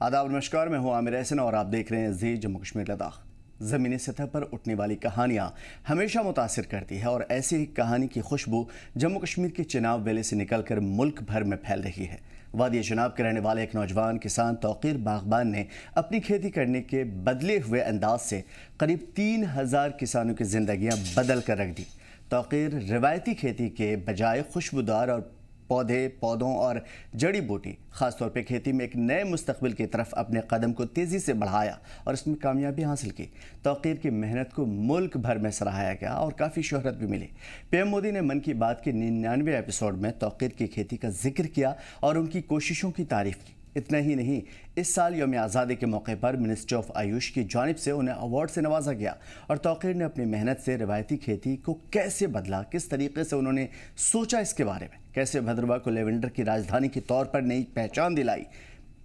आदाब नमस्कार, मैं हूं आमिर एहसन और आप देख रहे हैं जी जम्मू कश्मीर लद्दाख। ज़मीनी सतह पर उठने वाली कहानियां हमेशा मुतासिर करती है और ऐसी ही कहानी की खुशबू जम्मू कश्मीर के चिनाब वेले से निकलकर मुल्क भर में फैल रही है। वादी चिनाब के रहने वाले एक नौजवान किसान तौकीर बागबान ने अपनी खेती करने के बदले हुए अंदाज से करीब 3000 किसानों की जिंदगियां बदल कर रख दी। तौकीर रिवायती खेती के बजाय खुशबूदार और पौधों और जड़ी बूटी खासतौर पे खेती में एक नए मुस्तकबिल की तरफ अपने कदम को तेज़ी से बढ़ाया और इसमें कामयाबी हासिल की। तौकीर की मेहनत को मुल्क भर में सराहाया गया और काफ़ी शोहरत भी मिली। पीएम मोदी ने मन की बात के 99वें एपिसोड में तौकीर की खेती का जिक्र किया और उनकी कोशिशों की तारीफ की। इतना ही नहीं, इस साल यौम आज़ादी के मौके पर मिनिस्ट्री ऑफ आयुष की जानिब से उन्हें अवार्ड से नवाजा गया और तौकीर ने अपनी मेहनत से रिवायती खेती को कैसे बदला, किस तरीके से उन्होंने सोचा इसके बारे में, कैसे भद्रवाह को लेवेंडर की राजधानी के तौर पर नई पहचान दिलाई,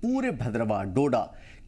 पूरे भद्रवाह डोडा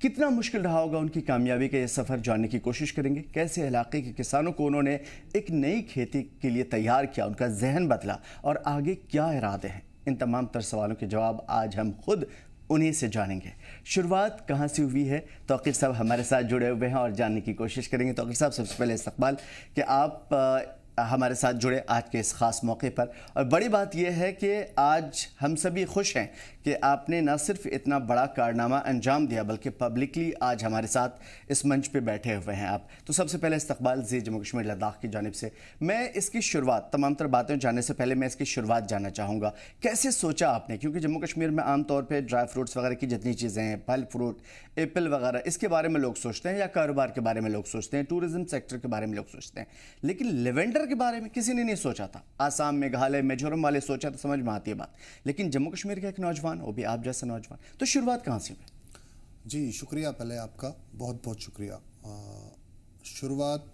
कितना मुश्किल रहा होगा उनकी कामयाबी का ये सफ़र जानने की कोशिश करेंगे। कैसे इलाके के किसानों को उन्होंने एक नई खेती के लिए तैयार किया, उनका जहन बदला और आगे क्या इरादे हैं, इन तमाम तर सवालों के जवाब आज हम खुद उन्हीं से जानेंगे। शुरुआत कहाँ से हुई है, तौकीर साहब हमारे साथ जुड़े हुए हैं और जानने की कोशिश करेंगे। तौकीर साहब, सबसे पहले इस्तकबाल कि आप हमारे साथ जुड़े आज के इस ख़ास मौके पर। और बड़ी बात यह है कि आज हम सभी खुश हैं कि आपने न सिर्फ इतना बड़ा कारनामा अंजाम दिया बल्कि पब्लिकली आज हमारे साथ इस मंच पे बैठे हुए हैं आप। तो सबसे पहले इस्तकबाल जी जम्मू कश्मीर लद्दाख की जानिब से। मैं इसकी शुरुआत, तमाम तर बातें जानने से पहले मैं इसकी शुरुआत जानना चाहूँगा, कैसे सोचा आपने? क्योंकि जम्मू कश्मीर में आमतौर पर ड्राई फ्रूट्स वगैरह की जितनी चीज़ें हैं, फल फ्रूट, एप्पल वगैरह, इसके बारे में लोग सोचते हैं या कारोबार के बारे में लोग सोचते हैं, टूरिज़्म सेक्टर के बारे में लोग सोचते हैं, लेकिन लेवेंडर के बारे में किसी ने नहीं सोचा था। आसाम, मेघालय, मिजोरम वाले सोचा तो समझ में आती है बात, लेकिन जम्मू कश्मीर का एक नौजवान, वो भी आप जैसा नौजवान, तो शुरुआत कहाँ से हुई? जी शुक्रिया, पहले आपका बहुत बहुत शुक्रिया। शुरुआत,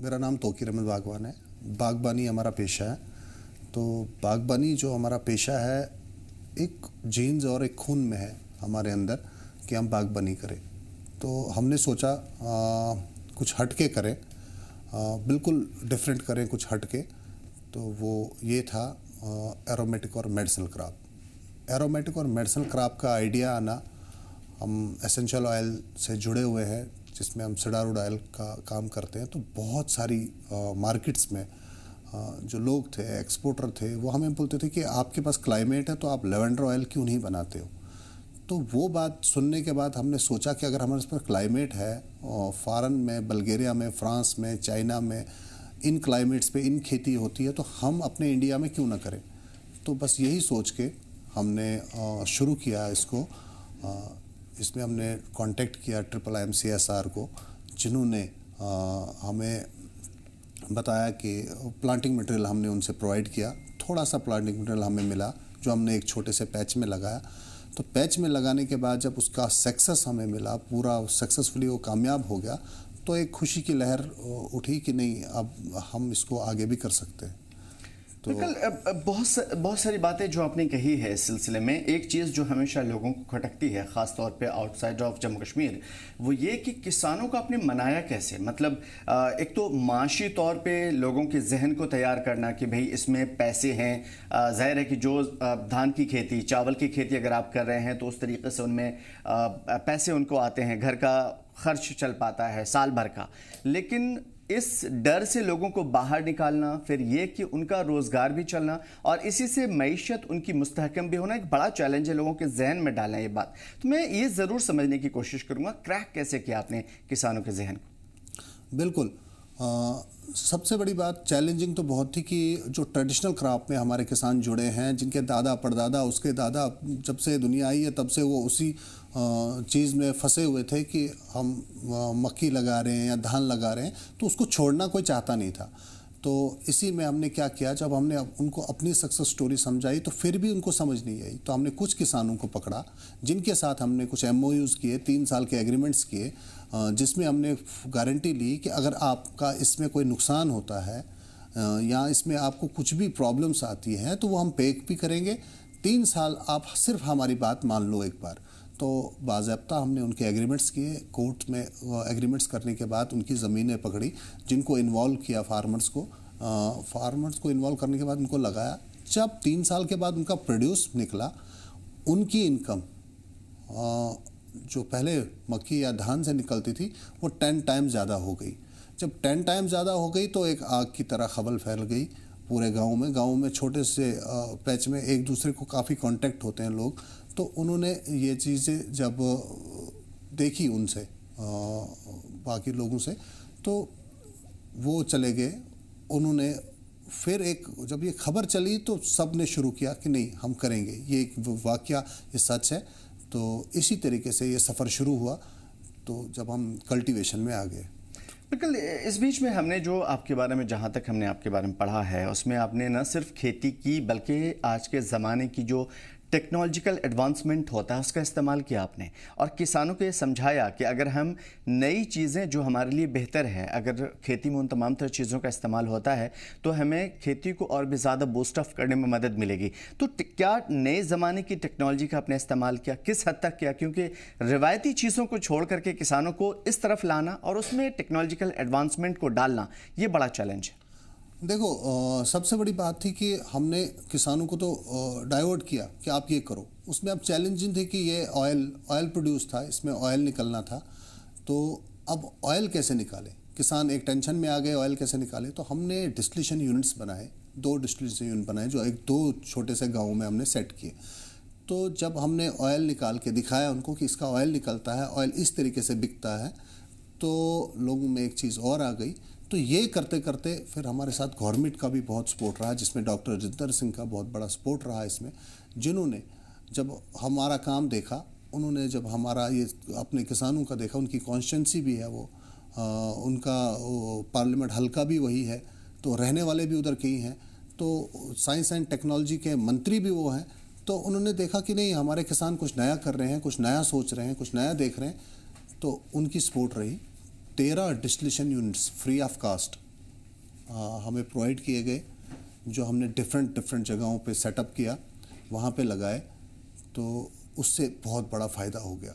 मेरा नाम तौकीर अहमद बागवान है। बागबानी हमारा पेशा है। तो बागबानी जो हमारा पेशा है, एक जीन्स और एक खून में है हमारे अंदर कि हम बागबानी करें। तो हमने सोचा कुछ हटके करें, बिल्कुल डिफरेंट करें, कुछ हटके। तो वो ये था एरोमेटिक और मेडिसिनल क्रॉप। एरोमेटिक और मेडिसिनल क्रॉप का आइडिया आना, हम एसेंशियल ऑयल से जुड़े हुए हैं जिसमें हम सीडारवुड ऑयल का काम करते हैं। तो बहुत सारी मार्केट्स में जो लोग थे, एक्सपोर्टर थे, वो हमें बोलते थे कि आपके पास क्लाइमेट है तो आप लेवेंडर ऑयल क्यों नहीं बनाते हो। तो वो बात सुनने के बाद हमने सोचा कि अगर हमारे पास क्लाइमेट है, फॉरेन में, बल्गेरिया में, फ्रांस में, चाइना में, इन क्लाइमेट्स पे इन खेती होती है, तो हम अपने इंडिया में क्यों ना करें। तो बस यही सोच के हमने शुरू किया इसको। इसमें हमने कांटेक्ट किया IIMCSR को, जिन्होंने हमें बताया कि प्लांटिंग मटेरियल हमने उनसे प्रोवाइड किया। थोड़ा सा प्लांटिंग मटेरियल हमें मिला जो हमने एक छोटे से पैच में लगाया। तो पैच में लगाने के बाद जब उसका सक्सेस हमें मिला, पूरा सक्सेसफुली वो कामयाब हो गया, तो एक खुशी की लहर उठी कि नहीं, अब हम इसको आगे भी कर सकते हैं। तो बिल्कुल, बहुत सारी बातें जो आपने कही है इस सिलसिले में। एक चीज़ जो हमेशा लोगों को खटकती है, ख़ास तौर पे आउटसाइड ऑफ जम्मू कश्मीर, वो ये कि किसानों को आपने मनाया कैसे। मतलब एक तो माशी तौर पे लोगों के जहन को तैयार करना कि भाई इसमें पैसे हैं। जाहिर है कि जो धान की खेती, चावल की खेती अगर आप कर रहे हैं तो उस तरीके से उनमें पैसे उनको आते हैं, घर का खर्च चल पाता है साल भर का। लेकिन इस डर से लोगों को बाहर निकालना, फिर ये कि उनका रोज़गार भी चलना और इसी से मईशत उनकी मुस्तहकम भी होना, एक बड़ा चैलेंज है लोगों के जहन में डालना ये बात। तो मैं ये ज़रूर समझने की कोशिश करूँगा, क्रैक कैसे किया आपने किसानों के जहन को? बिल्कुल, सबसे बड़ी बात चैलेंजिंग तो बहुत थी कि जो ट्रेडिशनल क्रॉप में हमारे किसान जुड़े हैं, जिनके दादा परदादा, उसके दादा, जब से दुनिया आई है तब से वो उसी चीज़ में फंसे हुए थे कि हम मक्की लगा रहे हैं या धान लगा रहे हैं, तो उसको छोड़ना कोई चाहता नहीं था। तो इसी में हमने क्या किया, जब हमने उनको अपनी सक्सेस स्टोरी समझाई तो फिर भी उनको समझ नहीं आई, तो हमने कुछ किसानों को पकड़ा जिनके साथ हमने कुछ MOUs किए, 3 साल के एग्रीमेंट्स किए, जिसमें हमने गारंटी ली कि अगर आपका इसमें कोई नुकसान होता है या इसमें आपको कुछ भी प्रॉब्लम्स आती हैं तो वो हम पे भी करेंगे। 3 साल आप सिर्फ हमारी बात मान लो एक बार। तो बाज़ाब्ता हमने उनके एग्रीमेंट्स किए। कोर्ट में एग्रीमेंट्स करने के बाद उनकी ज़मीनें पकड़ी, जिनको इन्वॉल्व किया, फार्मर्स को इन्वॉल्व करने के बाद उनको लगाया। जब 3 साल के बाद उनका प्रोड्यूस निकला, उनकी इनकम जो पहले मक्की या धान से निकलती थी वो 10 टाइम ज़्यादा हो गई। जब 10 टाइम ज़्यादा हो गई तो एक आग की तरह खबल फैल गई पूरे गांव में छोटे से पैच में एक दूसरे को काफ़ी कांटेक्ट होते हैं लोग। तो उन्होंने ये चीज़ें जब देखी उनसे बाकी लोगों से तो वो चले गए। उन्होंने फिर जब ये खबर चली तो सब ने शुरू किया कि नहीं हम करेंगे, ये एक वाकया, ये सच है। तो इसी तरीके से ये सफ़र शुरू हुआ तो जब हम कल्टीवेशन में आ गए। बिल्कुल। इस बीच में हमने जो आपके बारे में, जहाँ तक हमने आपके बारे में पढ़ा है, उसमें आपने न सिर्फ खेती की बल्कि आज के ज़माने की जो टेक्नोलॉजिकल एडवांसमेंट होता है उसका इस्तेमाल किया आपने, और किसानों को ये समझाया कि अगर हम नई चीज़ें जो हमारे लिए बेहतर है, अगर खेती में उन तमाम तरह चीज़ों का इस्तेमाल होता है तो हमें खेती को और भी ज़्यादा बूस्ट अप करने में मदद मिलेगी। तो क्या नए ज़माने की टेक्नोलॉजी का आपने इस्तेमाल किया, किस हद तक किया? क्योंकि रिवायती चीज़ों को छोड़ करके किसानों को इस तरफ लाना और उसमें टेक्नोलॉजिकल एडवांसमेंट को डालना, ये बड़ा चैलेंज है। देखो, सबसे बड़ी बात थी कि हमने किसानों को तो डाइवर्ट किया कि आप ये करो। उसमें अब चैलेंजिंग थी कि ये ऑयल प्रोड्यूस था, इसमें ऑयल निकलना था। तो अब ऑयल कैसे निकाले, किसान एक टेंशन में आ गए, ऑयल कैसे निकाले। तो हमने डिस्टिलेशन यूनिट्स बनाए, 2 डिस्टिलेशन यूनिट बनाए जो 2 छोटे से गाँव में हमने सेट किए। तो जब हमने ऑयल निकाल के दिखाया उनको कि इसका ऑयल निकलता है, ऑयल इस तरीके से बिकता है, तो लोगों में एक चीज़ और आ गई। तो ये करते करते फिर हमारे साथ गवर्नमेंट का भी बहुत सपोर्ट रहा, जिसमें डॉक्टर जितेंद्र सिंह का बहुत बड़ा सपोर्ट रहा इसमें, जिन्होंने जब हमारा काम देखा, उन्होंने जब हमारा ये अपने किसानों का देखा, उनकी कॉन्स्टिट्यूंसी भी है वो, उनका पार्लियामेंट हल्का भी वही है, तो रहने वाले भी उधर के ही हैं, तो साइंस एंड टेक्नोलॉजी के मंत्री भी वो हैं। तो उन्होंने देखा कि नहीं, हमारे किसान कुछ नया कर रहे हैं, कुछ नया सोच रहे हैं, कुछ नया देख रहे हैं, तो उनकी सपोर्ट रही। 13 distillation units free of cost हमें प्रोवाइड किए गए, जो हमने डिफरेंट जगहों पे सेटअप किया, वहाँ पे लगाए। तो उससे बहुत बड़ा फ़ायदा हो गया,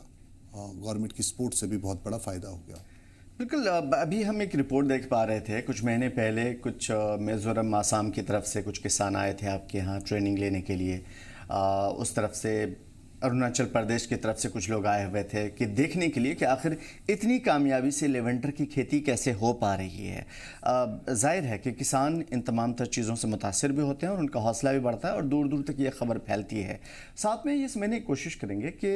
गवर्नमेंट की सपोर्ट से भी बहुत बड़ा फ़ायदा हो गया। बिल्कुल। अभी हम एक रिपोर्ट देख पा रहे थे कुछ महीने पहले, कुछ मिज़ोरम, आसाम की तरफ से कुछ किसान आए थे आपके यहाँ ट्रेनिंग लेने के लिए। उस तरफ से अरुणाचल प्रदेश की तरफ से कुछ लोग आए हुए थे कि देखने के लिए कि आखिर इतनी कामयाबी से लेवेंडर की खेती कैसे हो पा रही है। जाहिर है कि किसान इन तमाम तर चीज़ों से मुतासिर भी होते हैं और उनका हौसला भी बढ़ता है और दूर दूर तक ये खबर फैलती है। साथ में ये समझने की कोशिश करेंगे कि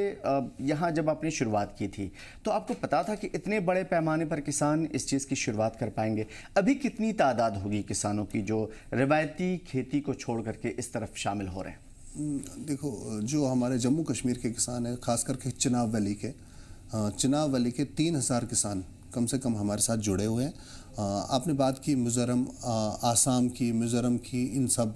यहाँ जब आपने शुरुआत की थी तो आपको पता था कि इतने बड़े पैमाने पर किसान इस चीज़ की शुरुआत कर पाएंगे? अभी कितनी तादाद होगी किसानों की जो रिवायती खेती को छोड़ करके इस तरफ शामिल हो रहे हैं? देखो, जो हमारे जम्मू कश्मीर के किसान हैं, ख़ास करके चिनाब वैली के 3000 किसान कम से कम हमारे साथ जुड़े हुए हैं। आपने बात की मिज़ोरम, आसाम की, मिज़ोरम की, इन सब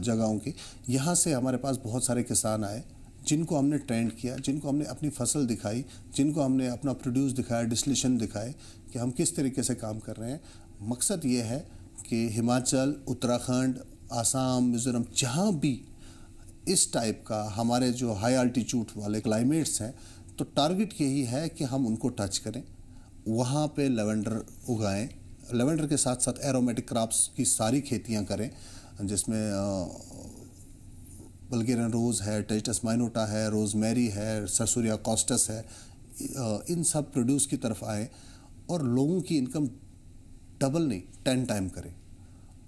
जगहों की। यहाँ से हमारे पास बहुत सारे किसान आए जिनको हमने ट्रेंड किया, जिनको हमने अपनी फसल दिखाई, जिनको हमने अपना प्रोड्यूस दिखाया, डिस्टिलेशन दिखाए कि हम किस तरीके से काम कर रहे हैं। मकसद ये है कि हिमाचल, उत्तराखंड, आसाम, मिज़ोरम, जहाँ भी इस टाइप का हमारे जो हाई अल्टीट्यूड वाले क्लाइमेट्स हैं, तो टारगेट यही है कि हम उनको टच करें, वहाँ पे लेवेंडर उगाएं, लेवेंडर के साथ साथ एरोमेटिक क्रॉप्स की सारी खेतियाँ करें, जिसमें बल्गेरियन रोज़ है, टेस्टस माइनोटा है, रोज़मेरी है, ससुरिया कॉस्टस है, इन सब प्रोड्यूस की तरफ आए और लोगों की इनकम डबल नहीं 10 टाइम करें।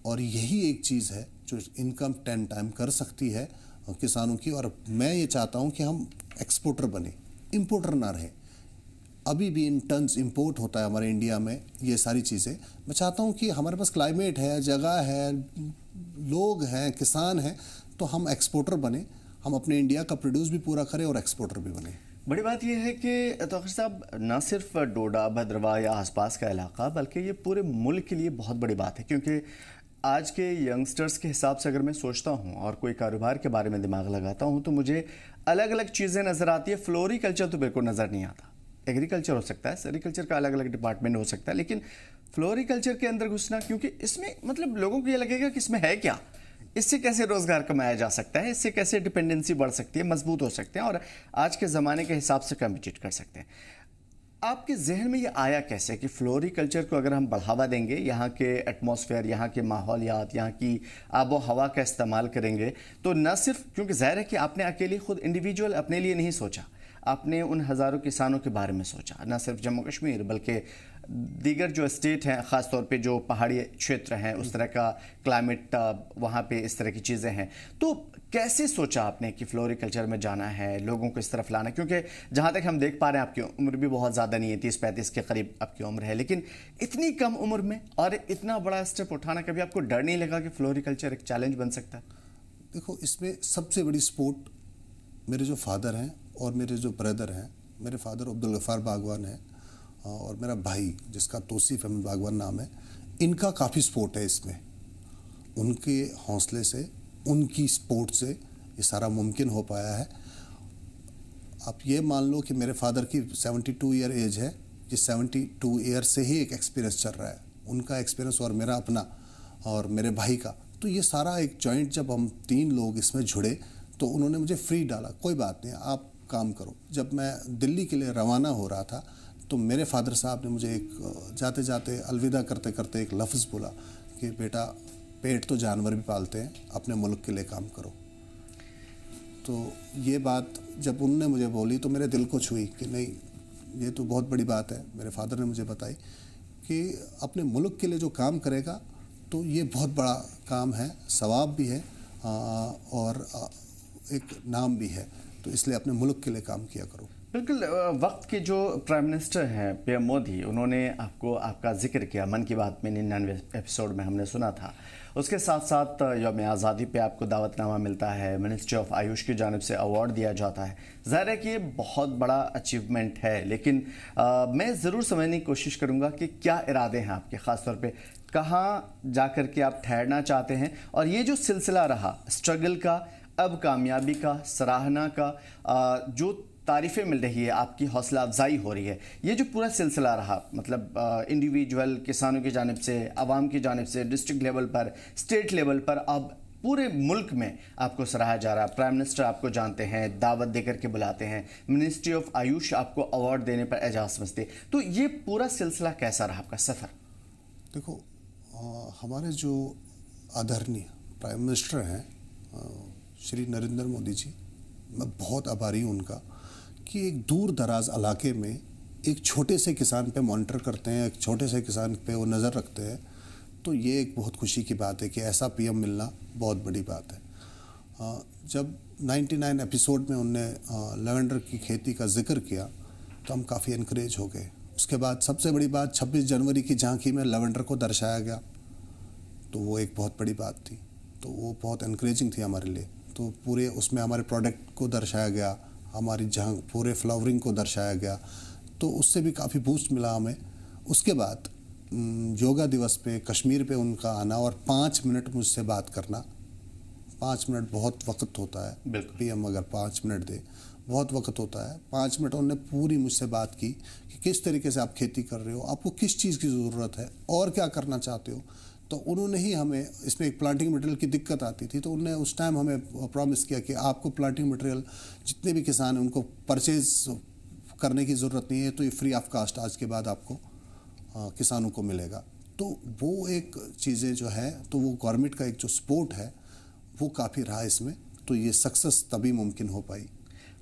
और यही एक चीज़ है जो इनकम 10 टाइम कर सकती है किसानों की। और मैं ये चाहता हूँ कि हम एक्सपोर्टर बने, इंपोर्टर ना रहे। अभी भी इन टन्स इंपोर्ट होता है हमारे इंडिया में ये सारी चीज़ें। मैं चाहता हूँ कि हमारे पास क्लाइमेट है, जगह है, लोग हैं, किसान हैं, तो हम एक्सपोर्टर बने, हम अपने इंडिया का प्रोड्यूस भी पूरा करें और एक्सपोर्टर भी बने। बड़ी बात यह है कि तौकीर साहब, न सिर्फ डोडा, भद्रवाह या आसपास का इलाका, बल्कि ये पूरे मुल्क के लिए बहुत बड़ी बात है। क्योंकि आज के यंगस्टर्स के हिसाब से अगर मैं सोचता हूँ और कोई कारोबार के बारे में दिमाग लगाता हूँ तो मुझे अलग अलग चीज़ें नज़र आती है। फ्लोरिकल्चर तो बिल्कुल नज़र नहीं आता। एग्रीकल्चर हो सकता है, सेरिकल्चर का अलग अलग डिपार्टमेंट हो सकता है, लेकिन फ्लोरिकल्चर के अंदर घुसना, क्योंकि इसमें मतलब लोगों को ये लगेगा कि इसमें है क्या, इससे कैसे रोज़गार कमाया जा सकता है, इससे कैसे डिपेंडेंसी बढ़ सकती है, मजबूत हो सकते हैं और आज के ज़माने के हिसाब से कम्पीट कर सकते हैं। आपके जहन में ये आया कैसे कि फ्लोरिकल्चर को अगर हम बढ़ावा देंगे, यहाँ के एटमॉस्फेयर, यहाँ के माहौलियात, यहाँ की आबो हवा का इस्तेमाल करेंगे, तो न सिर्फ, क्योंकि ज़ाहिर है कि आपने अकेले खुद इंडिविजुअल अपने लिए नहीं सोचा, आपने उन हज़ारों किसानों के बारे में सोचा, न सिर्फ जम्मू कश्मीर बल्कि दीगर जो स्टेट हैं, ख़ास तौर पे जो पहाड़ी क्षेत्र हैं, उस तरह का क्लाइमेट वहाँ पे इस तरह की चीज़ें हैं, तो कैसे सोचा आपने कि फ्लोरिकल्चर में जाना है, लोगों को इस तरफ लाना है? क्योंकि जहाँ तक हम देख पा रहे हैं आपकी उम्र भी बहुत ज़्यादा नहीं है, 30-35 के करीब आपकी उम्र है, लेकिन इतनी कम उम्र में और इतना बड़ा स्टेप उठाना, कभी आपको डर नहीं लगा कि फ्लोरिकल्चर एक चैलेंज बन सकता है? देखो, इसमें सबसे बड़ी सपोर्ट मेरे जो फादर हैं और मेरे जो ब्रदर हैं। मेरे फादर अब्दुल गफ़ार बागवान है और मेरा भाई जिसका तौसीफ अहमद बागवान नाम है, इनका काफ़ी सपोर्ट है इसमें। उनके हौसले से, उनकी सपोर्ट से ये सारा मुमकिन हो पाया है। आप ये मान लो कि मेरे फादर की 72 ईयर एज है, ये 72 ईयर से ही एक एक्सपीरियंस चल रहा है, उनका एक्सपीरियंस और मेरा अपना और मेरे भाई का। तो ये सारा एक जॉइंट, जब हम 3 लोग इसमें जुड़े तो उन्होंने मुझे फ्री डाला, कोई बात नहीं आप काम करो। जब मैं दिल्ली के लिए रवाना हो रहा था तो मेरे फादर साहब ने मुझे एक जाते जाते अलविदा करते करते एक लफ्ज़ बोला कि बेटा, पेट तो जानवर भी पालते हैं, अपने मुल्क के लिए काम करो। तो ये बात जब उनने मुझे बोली तो मेरे दिल को छुई कि नहीं, ये तो बहुत बड़ी बात है। मेरे फादर ने मुझे बताई कि अपने मुल्क के लिए जो काम करेगा तो ये बहुत बड़ा काम है, सवाब भी है और एक नाम भी है, तो इसलिए अपने मुल्क के लिए काम किया करो। बिल्कुल। वक्त के जो प्राइम मिनिस्टर हैं पीएम मोदी, उन्होंने आपका जिक्र किया मन की बात में, 99 एपिसोड में हमने सुना था। उसके साथ साथ यौम आज़ादी पे आपको दावतनामा मिलता है, मिनिस्ट्री ऑफ आयुष की जानिब से अवार्ड दिया जाता है। ज़ाहिर है कि ये बहुत बड़ा अचीवमेंट है, लेकिन मैं ज़रूर समझने की कोशिश करूँगा कि क्या इरादे हैं आपके, ख़ास तौर पे कहाँ जा कर के आप ठहरना चाहते हैं, और ये जो सिलसिला रहा स्ट्रगल का, अब कामयाबी का, सराहना का, जो तारीफ़ें मिल रही है, आपकी हौसला अफजाई हो रही है, ये जो पूरा सिलसिला रहा, मतलब इंडिविजुअल किसानों की जानिब से, आवाम की जानिब से, डिस्ट्रिक्ट लेवल पर, स्टेट लेवल पर, अब पूरे मुल्क में आपको सराहा जा रहा है। प्राइम मिनिस्टर आपको जानते हैं, दावत देकर के बुलाते हैं, मिनिस्ट्री ऑफ आयुष आपको अवार्ड देने पर एजाज़ समझते, तो ये पूरा सिलसिला कैसा रहा आपका सफ़र? देखो, हमारे जो आदरणीय प्राइम मिनिस्टर हैं श्री नरेंद्र मोदी जी, मैं बहुत आभारी हूँ उनका कि एक दूर दराज इलाके में एक छोटे से किसान पे मॉनिटर करते हैं, एक छोटे से किसान पे वो नज़र रखते हैं। तो ये एक बहुत खुशी की बात है कि ऐसा पीएम मिलना बहुत बड़ी बात है। जब 99 एपिसोड में उनने लेवेंडर की खेती का जिक्र किया तो हम काफ़ी इनकरेज हो गए। उसके बाद सबसे बड़ी बात 26 जनवरी की झांकी में लेवेंडर को दर्शाया गया, तो वो एक बहुत बड़ी बात थी, तो वो बहुत इनकरेजिंग थी हमारे लिए। तो पूरे उसमें हमारे प्रोडक्ट को दर्शाया गया, हमारी जहाँ पूरे फ्लावरिंग को दर्शाया गया, तो उससे भी काफ़ी बूस्ट मिला हमें। उसके बाद योगा दिवस पे कश्मीर पे उनका आना और 5 मिनट मुझसे बात करना, 5 मिनट बहुत वक्त होता है, पीएम अगर 5 मिनट दे बहुत वक्त होता है। 5 मिनट उन्होंने पूरी मुझसे बात की कि किस तरीके से आप खेती कर रहे हो, आपको किस चीज़ की ज़रूरत है और क्या करना चाहते हो। तो उन्होंने ही हमें, इसमें एक प्लांटिंग मटेरियल की दिक्कत आती थी, तो उन्होंने उस टाइम हमें प्रॉमिस किया कि आपको प्लांटिंग मटेरियल जितने भी किसान हैं उनको परचेज करने की ज़रूरत नहीं है, तो ये फ्री ऑफ कास्ट आज के बाद आपको किसानों को मिलेगा। तो वो एक चीज़ें जो है, तो वो गवर्नमेंट का एक जो सपोर्ट है वो काफ़ी रहा इसमें, तो ये सक्सेस तभी मुमकिन हो पाई।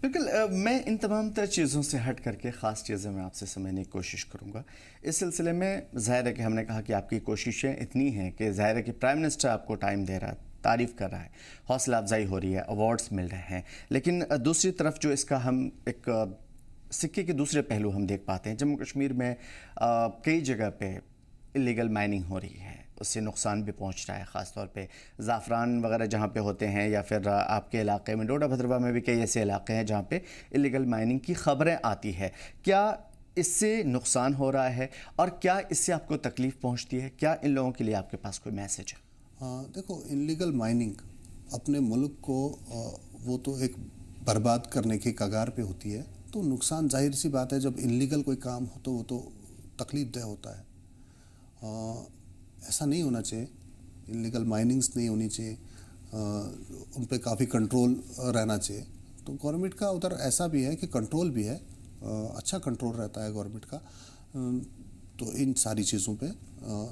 बिल्कुल। मैं इन तमाम तर चीज़ों से हट करके ख़ास चीज़ें मैं आपसे समझने की कोशिश करूँगा। इस सिलसिले में ज़ाहिर है कि हमने कहा कि आपकी कोशिशें इतनी हैं कि ज़ाहिर है कि प्राइम मिनिस्टर आपको टाइम दे रहा है, तारीफ़ कर रहा है, हौसला अफजाई हो रही है, अवार्ड्स मिल रहे हैं, लेकिन दूसरी तरफ जो इसका हम एक सिक्के के दूसरे पहलू हम देख पाते हैं, जम्मू कश्मीर में कई जगह पे इलीगल माइनिंग हो रही है, उससे नुकसान भी पहुंच रहा है, ख़ास तौर पे ज़ाफ़रान वगैरह जहाँ पे होते हैं, या फिर आपके इलाके में डोडा भद्रवा में भी कई ऐसे इलाके हैं जहाँ पे इलीगल माइनिंग की ख़बरें आती है। क्या इससे नुकसान हो रहा है और क्या इससे आपको तकलीफ़ पहुँचती है? क्या इन लोगों के लिए आपके पास कोई मैसेज है? देखो, इलीगल माइनिंग अपने मुल्क को वो तो एक बर्बाद करने के कगार पे होती है, तो नुकसान जाहिर सी बात है। जब इलीगल कोई काम हो तो वो तो तकलीफ़ दह होता है। ऐसा नहीं होना चाहिए, इलीगल माइनिंग्स नहीं होनी चाहिए, उन पे काफ़ी कंट्रोल रहना चाहिए। तो गवर्नमेंट का उधर ऐसा भी है कि कंट्रोल भी है, अच्छा कंट्रोल रहता है गवर्नमेंट का। तो इन सारी चीज़ों पे,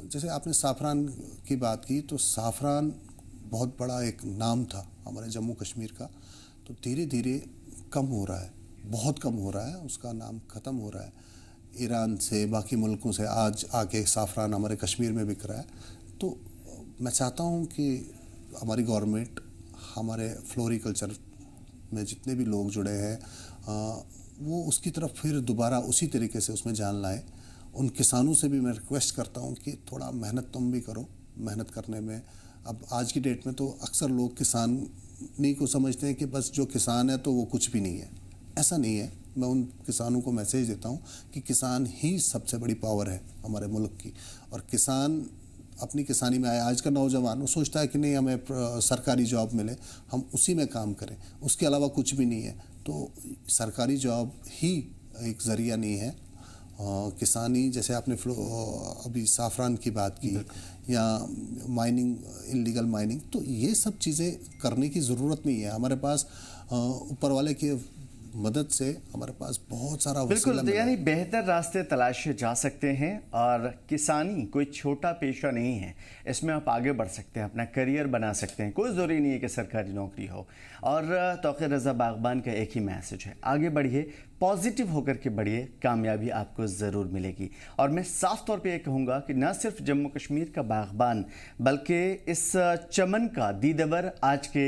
जैसे आपने साफ़रान की बात की, तो साफ़रान बहुत बड़ा एक नाम था हमारे जम्मू कश्मीर का, तो धीरे धीरे कम हो रहा है। बहुत कम हो रहा है, उसका नाम ख़त्म हो रहा है। ईरान से, बाकी मुल्कों से आज आके साफ़रान हमारे कश्मीर में बिक रहा है। तो मैं चाहता हूँ कि हमारी गवर्नमेंट हमारे फ्लोरिकल्चर में जितने भी लोग जुड़े हैं वो उसकी तरफ फिर दोबारा उसी तरीके से उसमें जान लाएं। उन किसानों से भी मैं रिक्वेस्ट करता हूँ कि थोड़ा मेहनत तुम भी करो। मेहनत करने में अब आज की डेट में तो अक्सर लोग किसानी को समझते हैं कि बस जो किसान है तो वो कुछ भी नहीं है। ऐसा नहीं है। मैं उन किसानों को मैसेज देता हूँ कि किसान ही सबसे बड़ी पावर है हमारे मुल्क की। और किसान अपनी किसानी में आया, आज का नौजवान वो सोचता है कि नहीं हमें सरकारी जॉब मिले, हम उसी में काम करें, उसके अलावा कुछ भी नहीं है। तो सरकारी जॉब ही एक ज़रिया नहीं है। किसानी, जैसे आपने अभी साफ़रान की बात की या माइनिंग, इल्लीगल माइनिंग, तो ये सब चीज़ें करने की ज़रूरत नहीं है। हमारे पास ऊपर वाले की मदद से हमारे पास बहुत सारा बिल्कुल, तो यानी बेहतर रास्ते तलाशे जा सकते हैं और किसानी कोई छोटा पेशा नहीं है। इसमें आप आगे बढ़ सकते हैं, अपना करियर बना सकते हैं। कोई ज़रूरी नहीं है कि सरकारी नौकरी हो। और तौक़ीर रज़ा बाग़बान का एक ही मैसेज है, आगे बढ़िए, पॉजिटिव होकर के बढ़िए, कामयाबी आपको ज़रूर मिलेगी। और मैं साफ़ तौर पे ये कहूँगा कि न सिर्फ जम्मू कश्मीर का बाग़बान बल्कि इस चमन का दीदावर आज के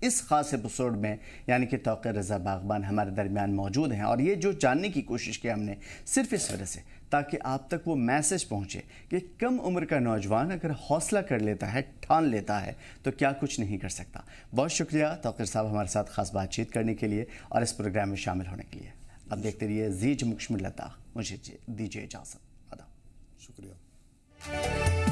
इस ख़ास एपिसोड में यानी कि तौक़ीर रज़ा बाग़बान हमारे दरमियान मौजूद हैं। और ये जो जानने की कोशिश की हमने सिर्फ इस वजह से ताकि आप तक वो मैसेज पहुँचे कि कम उम्र का नौजवान अगर हौसला कर लेता है, ठान लेता है, तो क्या कुछ नहीं कर सकता। बहुत शुक्रिया तौक़ीर साहब हमारे साथ ख़ास बातचीत करने के लिए और इस प्रोग्राम में शामिल होने के लिए। अब देखते रहिए ज़ी जम्मू कश्मीर लद्दाख। मुझे दीजिए इजाज़त। आदाब। शुक्रिया।